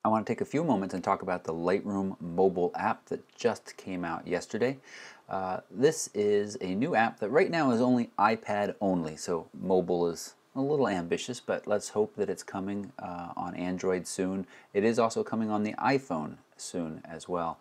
I want to take a few moments and talk about the Lightroom mobile app that just came out yesterday. This is a new app that right now is only iPad only, so mobile is a little ambitious, but let's hope that it's coming on Android soon. It is also coming on the iPhone soon as well.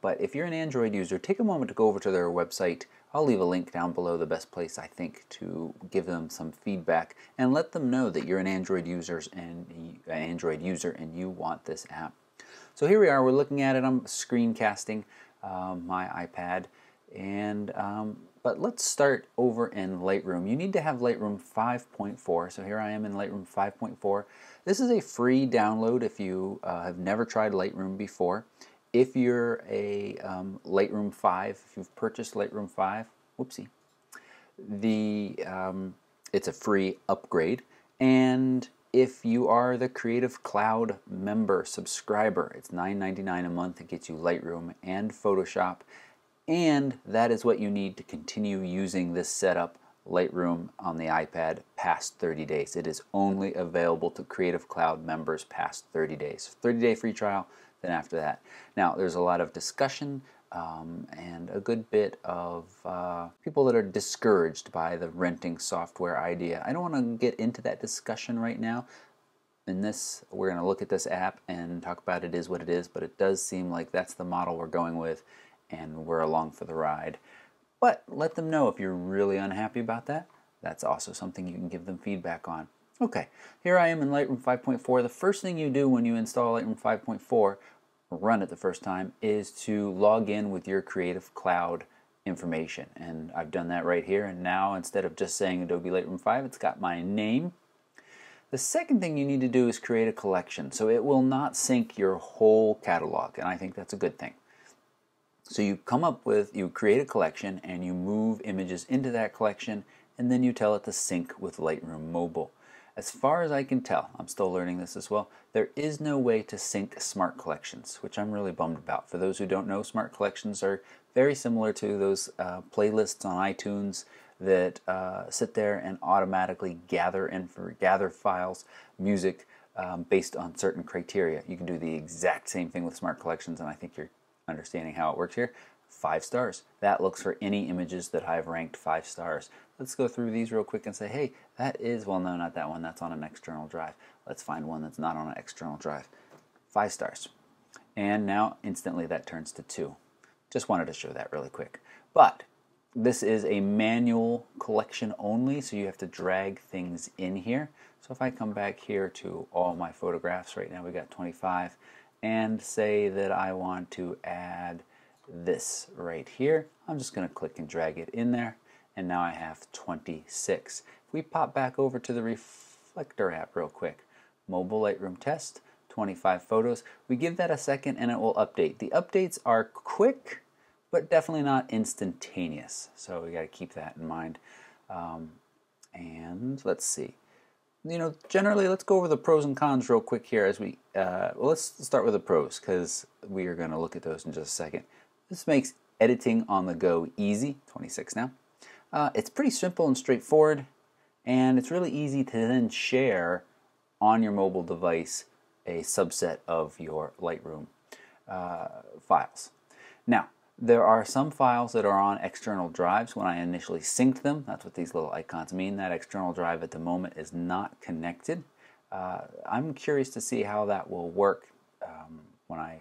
But if you're an Android user, take a moment to go over to their website. I'll leave a link down below, the best place I think to give them some feedback and let them know that you're an Android user and you want this app. So here we are, we're looking at it. I'm screencasting my iPad, and but let's start over in Lightroom. You need to have Lightroom 5.4. So here I am in Lightroom 5.4. This is a free download if you have never tried Lightroom before. If you're a Lightroom 5, if you've purchased Lightroom 5, whoopsie, it's a free upgrade. And if you are the Creative Cloud member subscriber, it's $9.99 a month. It gets you Lightroom and Photoshop, and that is what you need to continue using this setup, Lightroom on the iPad, past 30 days. It is only available to Creative Cloud members past 30 days. 30-day free trial. Then after that. Now, there's a lot of discussion and a good bit of people that are discouraged by the renting software idea. I don't want to get into that discussion right now. In this, we're going to look at this app and talk about it is what it is, but it does seem like that's the model we're going with, and we're along for the ride. But let them know if you're really unhappy about that. That's also something you can give them feedback on. Okay, here I am in Lightroom 5.4. The first thing you do when you install Lightroom 5.4, or run it the first time, is to log in with your Creative Cloud information. And I've done that right here, and now instead of just saying Adobe Lightroom 5, it's got my name. The second thing you need to do is create a collection, so it will not sync your whole catalog, and I think that's a good thing. So you create a collection, and you move images into that collection, and then you tell it to sync with Lightroom Mobile. As far as I can tell, I'm still learning this as well, there is no way to sync smart collections, which I'm really bummed about. For those who don't know, smart collections are very similar to those playlists on iTunes that sit there and automatically gather files, music, based on certain criteria. You can do the exact same thing with smart collections, and I think you're understanding how it works here. 5 stars. That looks for any images that I've ranked 5 stars. Let's go through these real quick and say, hey, that is, well, no, not that one. That's on an external drive. Let's find one that's not on an external drive. 5 stars. And now instantly that turns to 2. Just wanted to show that really quick. But this is a manual collection only, so you have to drag things in here. So if I come back here to all my photographs, right now we got 25, and say that I want to add this right here, I'm just going to click and drag it in there, and now I have 26. If we pop back over to the Reflector app real quick, mobile Lightroom test, 25 photos, we give that a second and it will update. The updates are quick, but definitely not instantaneous, so we got to keep that in mind. And let's see. Generally, let's go over the pros and cons real quick here as we, let's start with the pros, because we are going to look at those in just a second. This makes editing on the go easy, 26 now. It's pretty simple and straightforward, and it's really easy to then share on your mobile device a subset of your Lightroom files. Now, there are some files that are on external drives. When I initially synced them, that's what these little icons mean. That external drive at the moment is not connected. I'm curious to see how that will work. When I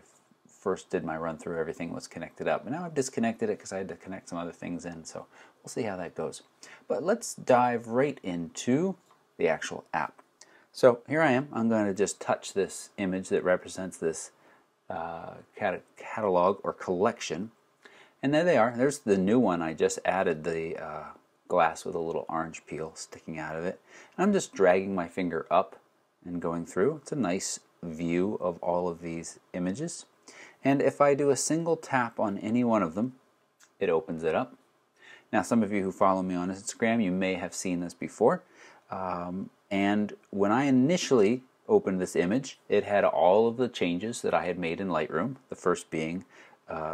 first did my run through, everything was connected up. And now I've disconnected it because I had to connect some other things in, so we'll see how that goes. But let's dive right into the actual app. So here I am. I'm going to just touch this image that represents this catalog or collection. And there they are. There's the new one. I just added the glass with a little orange peel sticking out of it. And I'm just dragging my finger up and going through. It's a nice view of all of these images. And if I do a single tap on any one of them, it opens it up. Now, some of you who follow me on Instagram, you may have seen this before. And when I initially opened this image, it had all of the changes that I had made in Lightroom, the first being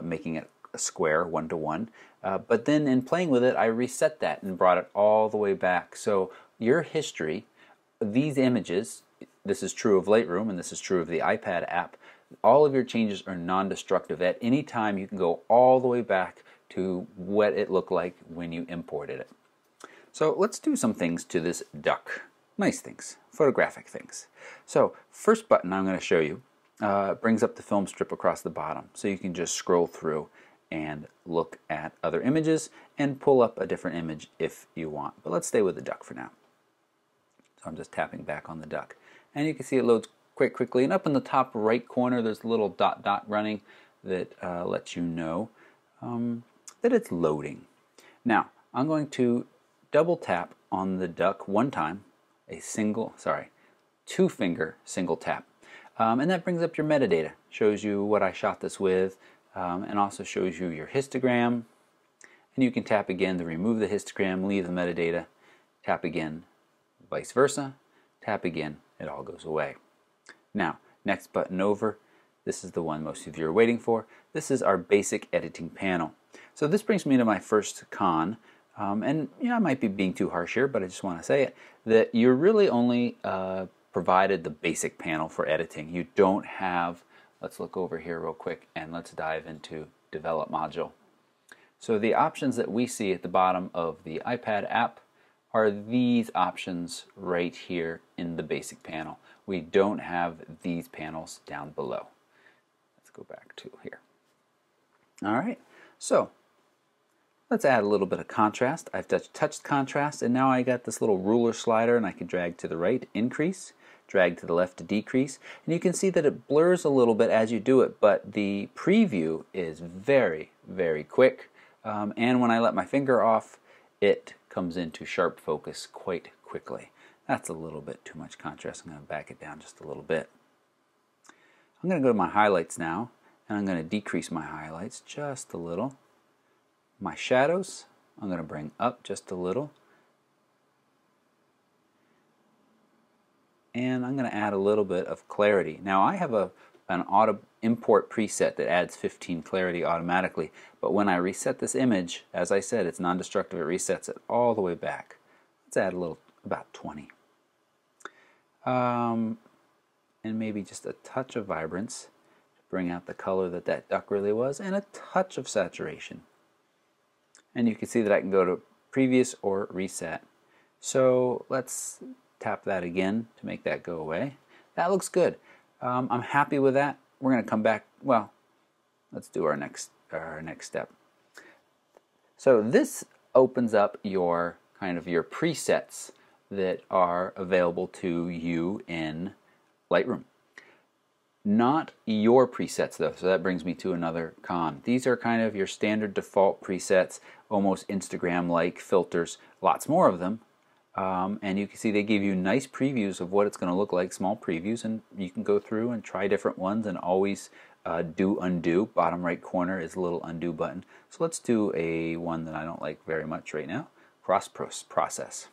making it a square 1-to-1. But then in playing with it, I reset that and brought it all the way back. So your history, these images, this is true of Lightroom and this is true of the iPad app, all of your changes are non-destructive. At any time you can go all the way back to what it looked like when you imported it. So let's do some things to this duck. Nice things, photographic things. So first button I'm going to show you brings up the film strip across the bottom, so you can just scroll through and look at other images and pull up a different image if you want. But let's stay with the duck for now. So I'm just tapping back on the duck. And you can see it loads quite quickly. And up in the top right corner there's a little dot running that lets you know that it's loading. Now I'm going to double tap on the duck one time, two finger single tap. And that brings up your metadata. Shows you what I shot this with, and also shows you your histogram. And you can tap again to remove the histogram, leave the metadata, tap again, vice versa, tap again, it all goes away. Now, next button over, this is the one most of you are waiting for. This is our basic editing panel. So this brings me to my first con, and I might be being too harsh here, but I just want to say it, that you're really only provided the basic panel for editing. You don't have, let's look over here real quick and let's dive into Develop module. So the options that we see at the bottom of the iPad app are these options right here in the basic panel. We don't have these panels down below. Let's go back to here. Alright, so let's add a little bit of contrast. I've touched contrast, and now I got this little ruler slider, and I can drag to the right, increase, drag to the left to decrease, and you can see that it blurs a little bit as you do it, but the preview is very, very quick, and when I let my finger off, it comes into sharp focus quite quickly. That's a little bit too much contrast. I'm going to back it down just a little bit. I'm going to go to my highlights now, and I'm going to decrease my highlights just a little. My shadows, I'm going to bring up just a little. And I'm going to add a little bit of clarity. Now I have an auto import preset that adds 15 clarity automatically, but when I reset this image, as I said, it's non-destructive, it resets it all the way back. Let's add a little, about 20. And maybe just a touch of vibrance to bring out the color that that duck really was, and a touch of saturation. And you can see that I can go to previous or reset. So let's tap that again to make that go away. That looks good. I'm happy with that. We're going to come back. Well, let's do our next step. So this opens up your your presets that are available to you in Lightroom. Not your presets though, so that brings me to another con. These are kind of your standard default presets, almost Instagram-like filters, lots more of them. And you can see they give you nice previews of what it's going to look like, small previews, and you can go through and try different ones and always do undo. Bottom right corner is a little undo button. So let's do a one that I don't like very much right now, cross process.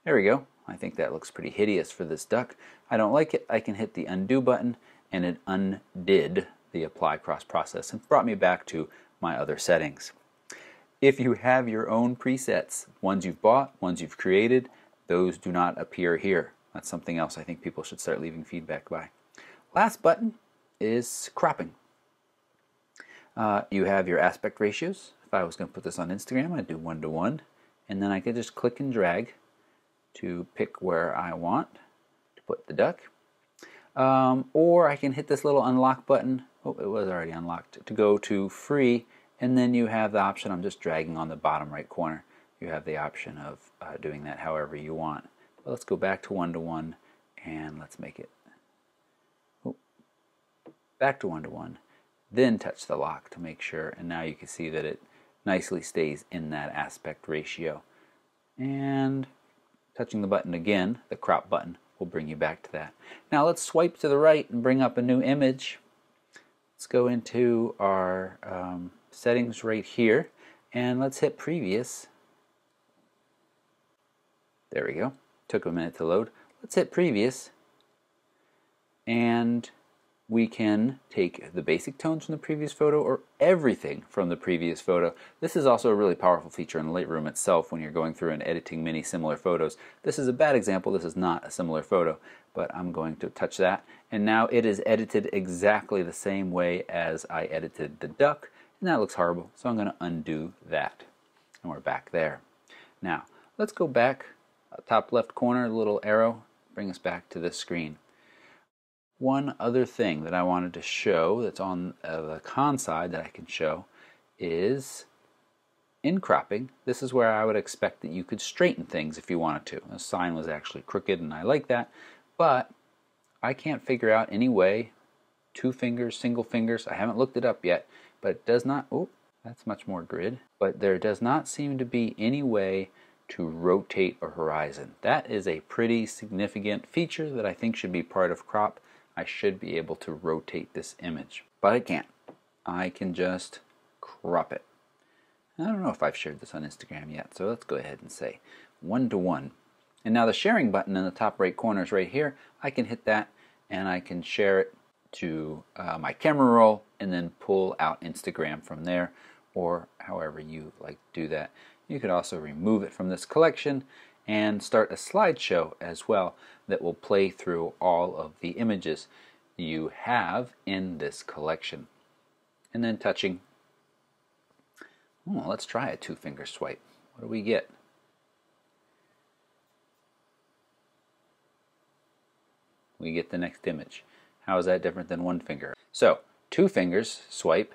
There we go. I think that looks pretty hideous for this duck. I don't like it. I can hit the undo button and it undid the apply cross process and brought me back to my other settings. If you have your own presets, ones you've bought, ones you've created, those do not appear here. That's something else I think people should start leaving feedback by. Last button is cropping. You have your aspect ratios. If I was going to put this on Instagram, I'd do 1:1, and then I could just click and drag to pick where I want to put the duck. Or I can hit this little unlock button. Oh, it was already unlocked. To go to free, and then you have the option, I'm just dragging on the bottom right corner. You have the option of doing that however you want. But let's go back to 1:1, and let's make it back to 1:1. Then touch the lock to make sure, and now you can see that it nicely stays in that aspect ratio. And touching the button again, the crop button, will bring you back to that. Now let's swipe to the right and bring up a new image. Let's go into our settings right here, and let's hit previous. There we go. Took a minute to load. Let's hit previous, and we can take the basic tones from the previous photo or everything from the previous photo. This is also a really powerful feature in Lightroom itself when you're going through and editing many similar photos. This is a bad example. This is not a similar photo, but I'm going to touch that. And now it is edited exactly the same way as I edited the duck, and that looks horrible, so I'm going to undo that. And we're back there. Now, let's go back, top left corner, little arrow, bring us back to this screen. One other thing that I wanted to show that's on the con side that I can show is in cropping. This is where I would expect that you could straighten things if you wanted to. The sign was actually crooked and I like that, but I can't figure out any way, 2 fingers, single fingers, I haven't looked it up yet, but it does not, oh, that's much more grid, but there does not seem to be any way to rotate a horizon. That is a pretty significant feature that I think should be part of crop. I should be able to rotate this image, but I can't. I can just crop it. I don't know if I've shared this on Instagram yet, so let's go ahead and say 1:1. And now the sharing button in the top right corner is right here. I can hit that and I can share it to my camera roll and then pull out Instagram from there, or however you like to do that. You could also remove it from this collection and start a slideshow as well that will play through all of the images you have in this collection. And then touching. Oh, let's try a 2-finger swipe. What do we get? We get the next image. How is that different than 1 finger? So 2 fingers swipe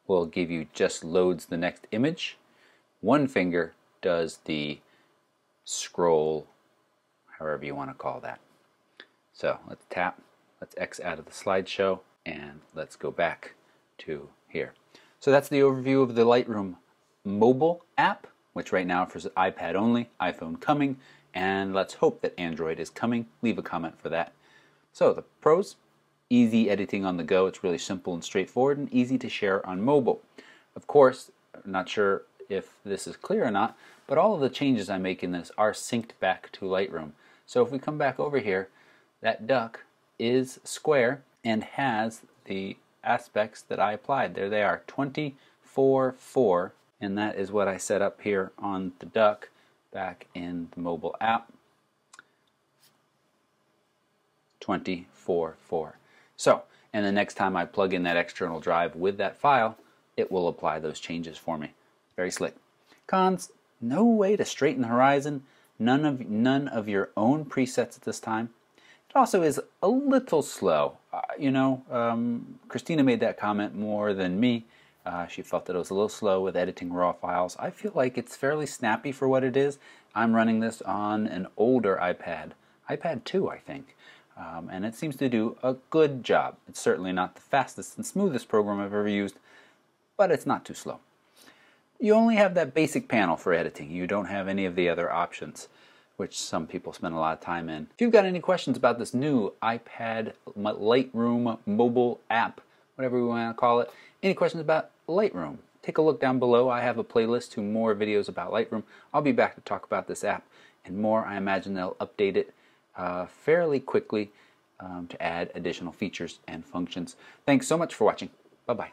will give you just loads the next image. 1 finger does the scroll, however you want to call that. So let's tap, let's X out of the slideshow, and let's go back to here. So that's the overview of the Lightroom mobile app, which right now offers iPad only, iPhone coming, and let's hope that Android is coming. Leave a comment for that. So the pros, easy editing on the go. It's really simple and straightforward and easy to share on mobile. Of course, I'm not sure if this is clear or not, but all of the changes I make in this are synced back to Lightroom. So if we come back over here, that duck is square and has the aspects that I applied. There they are, 24:4, and that is what I set up here on the duck back in the mobile app. 24:4. So, and the next time I plug in that external drive with that file, it will apply those changes for me. Very slick. Cons, no way to straighten the horizon, none of your own presets at this time. It also is a little slow. Christina made that comment more than me. She felt that it was a little slow with editing raw files. I feel like it's fairly snappy for what it is. I'm running this on an older iPad, iPad 2 I think, and it seems to do a good job. It's certainly not the fastest and smoothest program I've ever used, but it's not too slow. You only have that basic panel for editing. You don't have any of the other options, which some people spend a lot of time in. If you've got any questions about this new iPad Lightroom mobile app, whatever we want to call it, any questions about Lightroom, take a look down below. I have a playlist to more videos about Lightroom. I'll be back to talk about this app and more. I imagine they'll update it fairly quickly to add additional features and functions. Thanks so much for watching. Bye-bye.